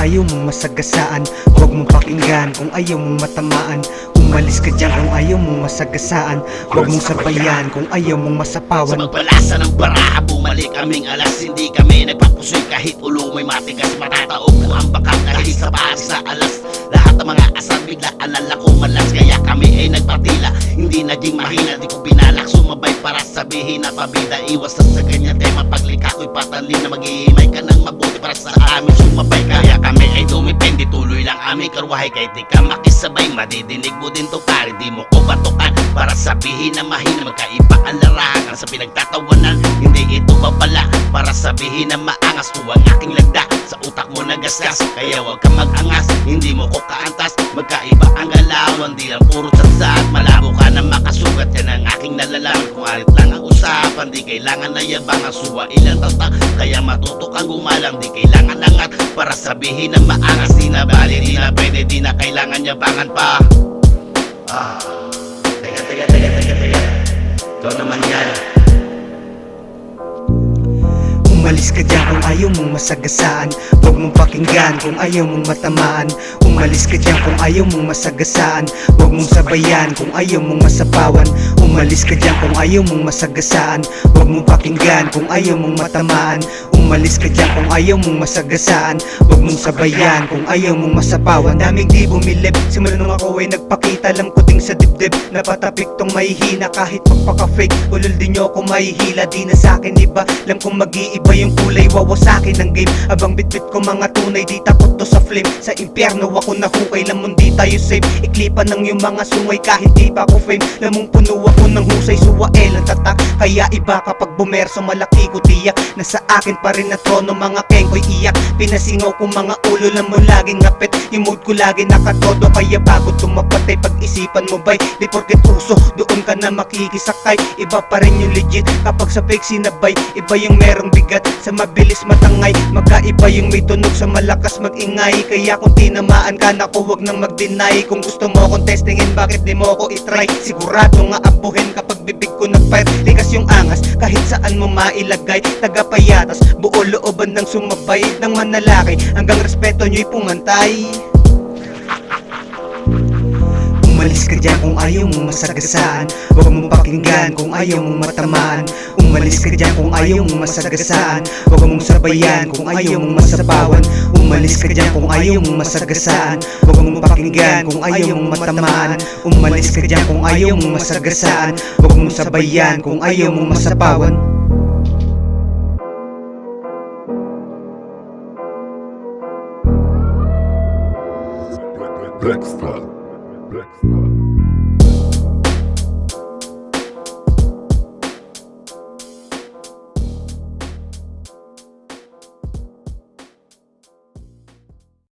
ayaw mong masagasaan, huwag mong pakinggan kung ayaw mong matamaan. Umalis ka dyan kung ayaw mong masagasaan, huwag mong sabayan kung ayaw mong masapawan. Sa magbalasa ng baraha, bumalik kaming alas. Hindi kami nagpapusoy kahit ulo mo'y matigas. Matataog ko ang bakal kahit sa bahas sa alas. Lahat ng mga asal bigla alala ko malas. Kaya kami ay nagpatila, hindi naging mahina. Di ko binalak sumabay para sabihin na pabida. Iwas sa ganyan tema, paglikha ko'y patalin na maghihimay ka ng mabuti para sa amin sumabay. Kaya kami ay dumipende, tuloy lang aming karwahe. Kahit di ka makisabay, madidinig mo din to pare. Di mo ko batukan para sabihin na mahina. Magkaiba ang larangan sa pinagtatawanan, hindi ito babala para sabihin na maangas. Tuwang aking lagda sa utak mo nagasgas, kaya wag ka mag-angas, hindi mo ko kaantas. Magkaiba ang galawan, di lang puro tsatsat. Malabo ka na makasugat, yan ang aking nalalaman. Kung alit lang ang usapan, di kailangan na yabangan. Suwa ilang tatak, kaya matuto kang gumalang. Di kailangan angat para sabihin na maangas. Di na bali, di na pwede, di na kailangan yabangan pa. Teka ikaw naman yan. Umalis ka dyan kung ayaw mong masagasaan, huwag mong pakinggan kung ayaw mong matamaan. Umalis ka dyan kung ayaw mong masagasaan, huwag mong sabayan kung ayaw mong masapawan. Umalis ka dyan kung ayaw mong masagasaan, huwag mong pakinggan kung ayaw mong matamaan. Umalis ka dyan kung ayaw mong masagasaan, huwag mong sabayan kung ayaw mong masapawan. Daming di bumilib, simula nung ako ay nagpakita. Alam ko ting sa dibdib, napatapik tong mahihina. Kahit magpaka-fake, ulol din nyo ako mahihila. Di na sa'kin iba, alam kong mag-iiba yung kulay. Wawasakin ng game, abang bitbit ko mga tunay. Di takot to sa flame, sa impyerno ako nahukay. Lamon di tayo safe, iklipan ng yung mga sungay. Kahit di pa ko fame, lamong puno ako ng husay. Suwael ang tatak, kaya iba kapag bumerso. Malaki ko tiyak, nasa akin pa rin na trono. Mga kengko'y iyak, pinasingaw ko mga ulo. Lamon laging ngapit, yung mood ko lagi nakatodo. Kaya bago tumapatay, pag-isipan mo ba'y di porket uso, doon ka na makikisakay. Iba pa rin yung legit, kapag sa fake sinabay. Iba yung merong bigat, sa mabilis matangay. Magkaiba yung may tunog, sa malakas magingay. Kaya kung tinamaan ka na ko, huwag nang mag-deny. Kung gusto mo kong testingin, bakit di mo ko itry? Sigurado nga abuhin kapag bibig ko nag-fire. Likas yung angas, kahit saan mo mailagay. Tagapayatas, buo looban ng sumabay. Nang manalaki, hanggang respeto nyo'y pumantay. Umalis ka dyan kung ayaw mong masagasaan, huwag mong pakinggan kung ayaw mong matamaan. Umalis ka dyan kung ayaw mong masagasaan, huwag mong sabayan kung ayaw mong masapawan. Umalis ka dyan kung ayaw mong masagasaan, huwag mong pakinggan kung ayaw mong matamaan. Umalis ka dyan kung ayaw mong masagasaan, huwag mong sabayan kung ayaw mong masapawan. Blackstar.